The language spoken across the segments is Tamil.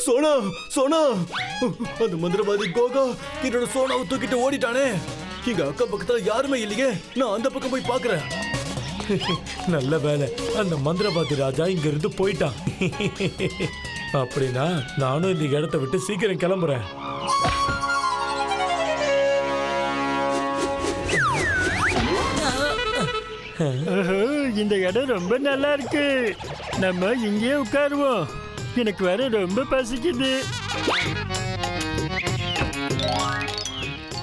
சோனா சோனா, அந்த மந்திரவாதி கோகா என்னோட சோனாவை தூக்கிட்டு ஓடிட்டானே. இங்க அக்கம் பக்கத்துல யாருமே இல்லையே. நான் அந்த பக்கம் போய் பாக்குறேன். நல்ல வேலை, அந்த மந்திரவாதி ராஜா இங்க இருந்து போயிட்டான். அப்படின்னா நானும் இந்த இடத்த விட்டு சீக்கிரம் கிளம்புறேன். இந்த இடம் ரொம்ப நல்லா இருக்கு. நம்ம இங்கேயே உட்காருவோம். எனக்கு வேற ரொம்ப பசிக்குது.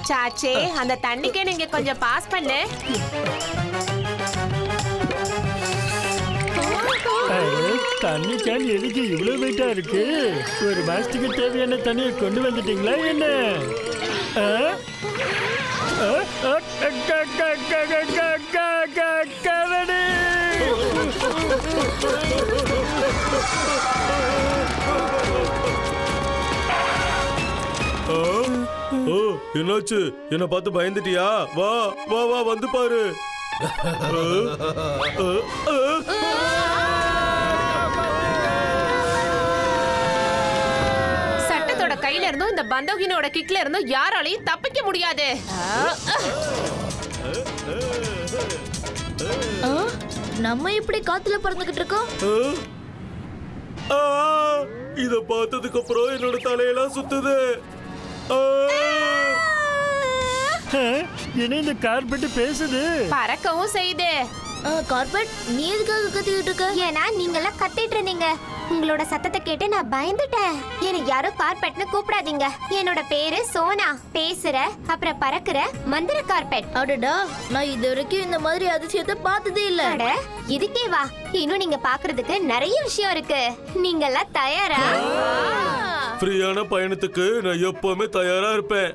சாச்சே, அந்த தண்ணிக்கே நீங்க கொஞ்சம் பாஸ் பண்ணு. தண்ணி கேன் எதுக்கு இவ்வளவு வெயிட்டா இருக்கு? ஒரு மாசத்துக்கு தேவையான தண்ணியை கொண்டு வந்துட்டீங்களா என்ன? என்னாச்சு? என்ன பார்த்து பயந்துட்டியா? வா வா வா, வந்து பாரு. சட்டத்தோட கையில இருந்தும் இந்த பந்தோகினோட கிக்ல இருந்தும் யாராலையும் தப்பிக்க முடியாது. நம்ம இப்படி காத்துல பறந்துகிட்டு இருக்கோம். இத பார்த்ததுக்கு அப்புறம் என்னோட தலையெல்லாம் சுத்துது. என்ன இந்த கார்பெட் பேசுது? பறக்கவும் செய்யுது. கார்பெட், நீ எதுக்காக கத்திக்கிட்டு இருக்க? ஏன்னா நீங்க எல்லாம் கத்திட்டு இருந்தீங்க. உங்களோட சத்தத்தை கேட்டு நான் பயந்துட்டேன். எனக்கு யாரும் கார்பெட்னு கூப்பிடாதீங்க. என்னோட பேரு சோனா. பேசுற அப்புறம் பறக்குற மந்திர கார்பெட். அடடா, நான் இது வரைக்கும் இந்த மாதிரி அதிசயத்தை பார்த்ததே இல்ல. அட, இதுக்கே வா. இன்னும் நீங்க பாக்குறதுக்கு நிறைய விஷயம் இருக்கு. நீங்க எல்லாம் தயாரா? ஃப்ரீயான பயணத்துக்கு நான் எப்பவுமே தயாரா இருப்பேன்.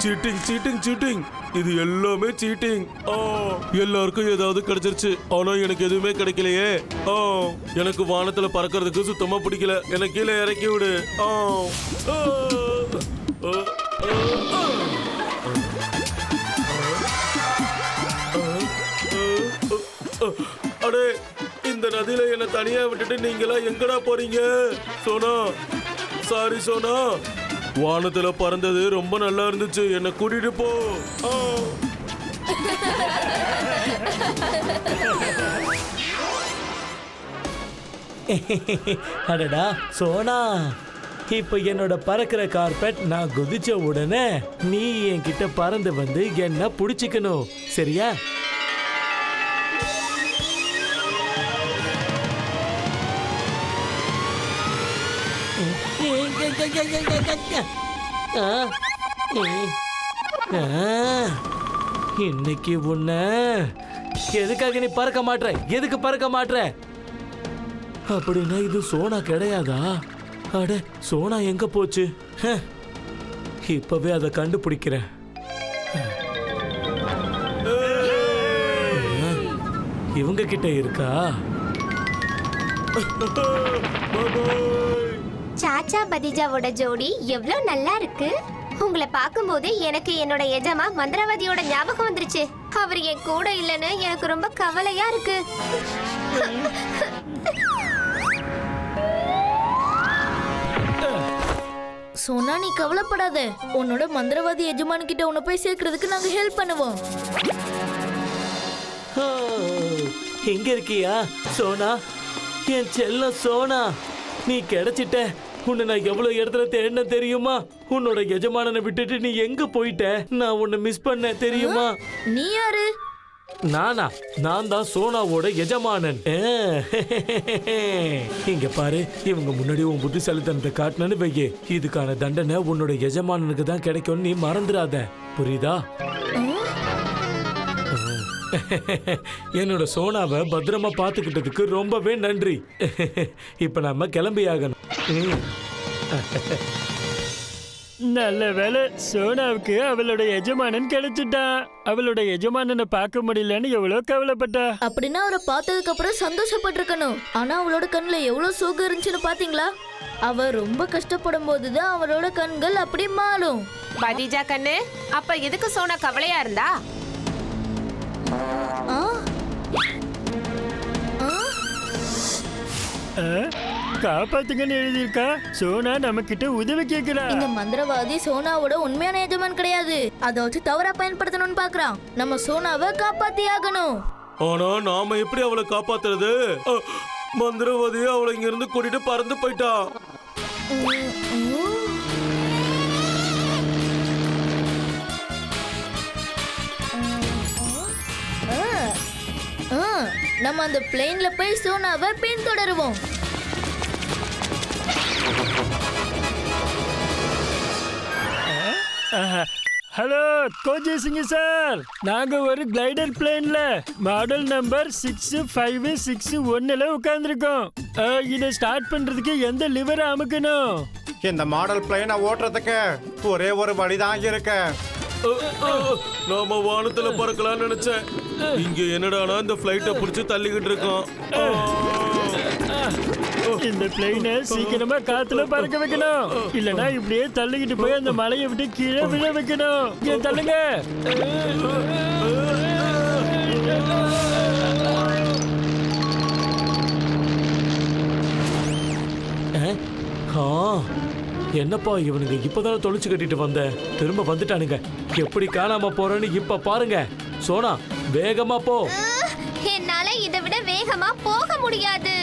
சீட்டிங் சீட்டிங் சீட்டிங், இது எல்லாமே சீட்டிங். எல்லாருக்கும் ஏதாவது கிடைச்சிருச்சு, ஆனா எனக்கு எதுவுமே கிடைக்கலையே. எனக்கு வானத்துல பறக்கிறதுக்கு சுத்தமா பிடிக்கல. எனக்கு கீழே இறக்கி விடு. அடே, இந்த நதியில என்ன தனியா விட்டுட்டு நீங்களா எங்கடா போறீங்க? சோனா, சாரி சோனா. வானத்துல பறந்தது ரொம்ப நல்லா இருந்துச்சு, என்ன கூட்டிட்டு போ. அடடா சோனா, இப்ப என்னோட பறக்கிற கார்பெட் நான் குதிச்ச உடனே நீ என்கிட்ட பறந்து வந்து என்ன புடிச்சுக்கணும், சரியா? இன்னைக்கு உன்ன எதுக்காக நீ பறக்க மாட்ற? எதுக்கு பறக்க மாட்ற? அப்படின்னா இது சோனா கிடையாதா? அட, சோனா எங்க போச்சு? இப்பவே அதை கண்டுபிடிக்கிறேன். இவங்க கிட்ட இருக்கா? சாச்சா பதிஜாவோட ஜோடி எவ்வளவு நல்லா இருக்கு. உங்களை பார்க்கும்போது எனக்கு என்னோட எஜமா மந்திரவாதியோட ஞாபகம் வந்துருச்சு. அவர் என் கூட இல்லைன்னு எனக்கு ரொம்ப கவலையா இருக்கு. சோனா, நீ கவலைப்படாத. உன்னோட மந்திரவாதி எஜமானு கிட்ட உன்னை போய் சேர்க்கறதுக்கு நாங்க ஹெல்ப் பண்ணுவோம். எங்க இருக்கியா சோனா? என் செல்ல சோனா, நீ கிடைச்சிட்ட. உன்னை நான் எவ்வளவு இடத்துல தேடின தெரியுமா? உன்னோட எஜமானனை விட்டுட்டு நீ எங்க போயிட்ட? நான் உன்னை மிஸ் பண்ண தெரியுமா? நீ யாரு? நானா? நான் தான் சோனாவோட எஜமானன். இங்க பாரு, இவங்க முன்னாடி உன் புத்திசாலித்தனத்தை காட்டினு வையே, இதுக்கான தண்டனை உன்னோட எஜமானனுக்கு தான் கிடைக்கும்னு நீ மறந்துடாத, புரியுதா? என்னோட சோனாவை பத்திரமா பாத்துக்கிட்டதுக்கு ரொம்பவே நன்றி. இப்ப நாம கிளம்பி ஆகணும். நல்ல வேலை, சோனாவுக்கு அவளோட எஜமானன் கிடைச்சிட்டான். அவளோட எஜமானனை பார்க்க முடியலன்னு எவ்வளவு கவலைப்பட்டா. அப்படின்னா அவரை பார்த்ததுக்கு அப்புறம் சந்தோஷப்பட்டிருக்கணும். ஆனா அவளோட கண்ணுல எவ்வளவு சோகம் இருந்துச்சுன்னு பாத்தீங்களா? அவ ரொம்ப கஷ்டப்படும் போதுதான் அவளோட கண்கள் அப்படி மாறும். பதிஜா கண்ணு, அப்ப எதுக்கு சோனா கவலையா இருந்தா? ஆ? ஆ? காப்பாத்துங்கன்னு எழுதியிருக்கா. சோனா நம்ம கிட்ட உதவி கேட்கிறா. இந்த மந்திரவாதி சோனாவோட உண்மையான எஜமான் கிடையாது. அதை வச்சு தவறா பயன்படுத்தணும்னு பாக்குறான். நம்ம சோனாவை காப்பாத்தி ஆகணும். ஆனா நாம எப்படி அவளை காப்பாத்துறது? மந்திரவாதியே அவளை இங்க இருந்து கூட்டிட்டு பறந்து போயிட்டா. நம்ம அந்த பிளேன்ல போய் சோனாவை பின்தொடருவோம். ஹலோ கோஜி சிங் சார், நாங்க ஒரு கிளைடர் பிளேன்ல மாடல் நம்பர் 6561ல உட்கார்ந்துருக்கோம். இதை ஸ்டார்ட் பண்றதுக்கு எந்த லிவர் அமுக்கணும்? இந்த மாடல் பிளைனை ஓட்டுறதுக்கு ஒரே ஒரு வழிதான் இருக்கு. நாம வானத்துல பறக்கலாம்னு நினைச்சேன். இங்க என்னடானா இந்த பிளைட்டை பிடிச்சு தள்ளிக்கிட்டு இருக்கோம். இந்த பிளைனை சீக்கிரமா காத்துல பறக்க வைக்கணும். இல்லனா இப்படியே தள்ளிக்கிட்டு போய் அந்த மலையை விட்டு கீழே விழ வைக்கணும். இங்க தள்ளுங்க. என்னப்பா இவனுங்க இப்பதானே தொலைச்சு கட்டிட்டு வந்த, திரும்ப வந்துட்டானுங்க. எப்படி காணாம போறேன்னு இப்ப பாருங்க. சோனா வேகமா போ. என்னால இதை விட வேகமா போக முடியாது.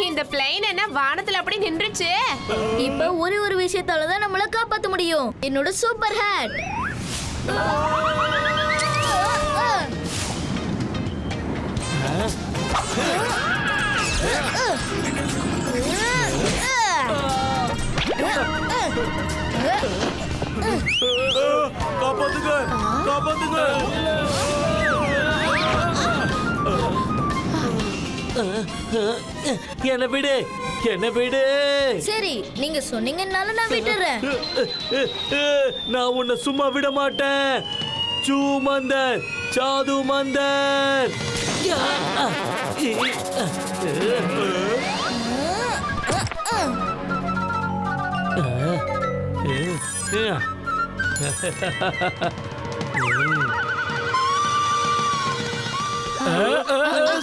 இந்த பிளைன் என்ன வானத்துல அப்படி நின்றுச்சு? இப்ப ஒரு விஷயத்தாலதான் நம்மள காப்பாத்த முடியும். என்னோட சூப்பர் ஹேட். காப்பாத்துங்க, காப்பாத்துங்க. என்ன விடு, என்ன விடு. சரி, நீங்க சொன்னீங்கன்னால நான் விட்டுறேன். நான் உன்னை சும்மா விட மாட்டேன். சூமந்தர், சாது மந்தர்.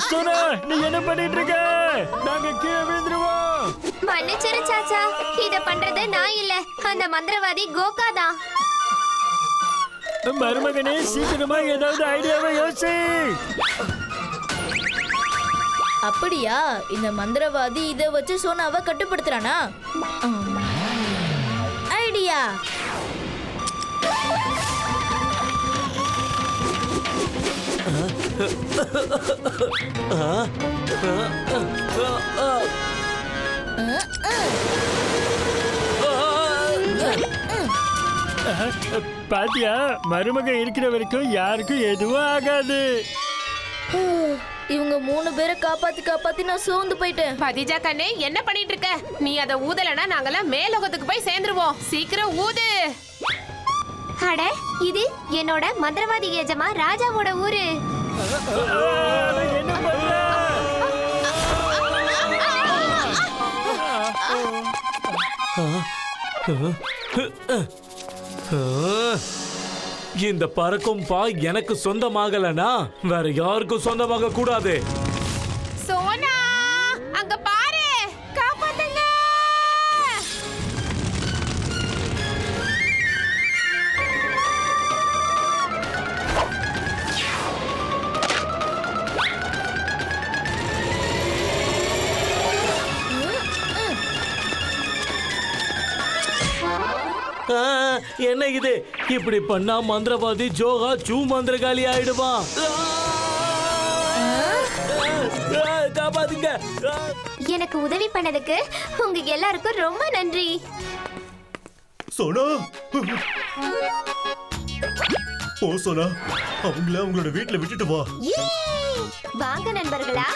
சோனா, நீ என்ன பண்ணிட்டு இருக்க? நாங்க கீழே விழுந்துருவோம். மன்னிச்சிரு சாச்சா, இத பண்றது நான் இல்ல, அந்த மந்திரவாதி கோகா தான். மருமகனே, சீக்கிரமா ஏதாவது ஐடியாவை யோசி. அப்படியா? இந்த மந்திரவாதி இதை வச்சு சோனாவை கட்டுப்படுத்துறானா? ஐடியா. பாத்தியா, மருமகன் இருக்கிற வரைக்கும் யாருக்கும் எதுவும் ஆகாது. இவங்க 3 பேரை காப்பாத்தி நான் சோர்ந்து போயிட்டேன். பதிஜா கண்ணு, என்ன பண்ணிட்டு இருக்க? நீ அதை ஊதலனா நாங்கெல்லாம் மேலோகத்துக்கு போய் சேர்ந்துருவோம். சீக்கிரம் ஊது. அட, இது என்னோட மந்திரவாதி எஜமா ராஜாவோட ஊரு. என்ன பண்ற? இந்த பறக்கும் பாய் எனக்கு சொந்தமாகலனா வேற யாருக்கும் சொந்தமாக கூடாது. சோனா, அங்க பாரு, காப்பாத்துங்க. என்ன இது இப்படி பண்ணா மந்திரவாதி ஜோகா சூ மந்திரகாலி ஆயிடுவான். காப்பாத்துங்க. எனக்கு உதவி பண்ணதுக்கு உங்க எல்லாருக்கும் ரொம்ப நன்றி. சோனா ஓ சோனா அவங்கள அவங்களோட வீட்டுல விட்டுட்டு வா. வாங்க நண்பர்களா.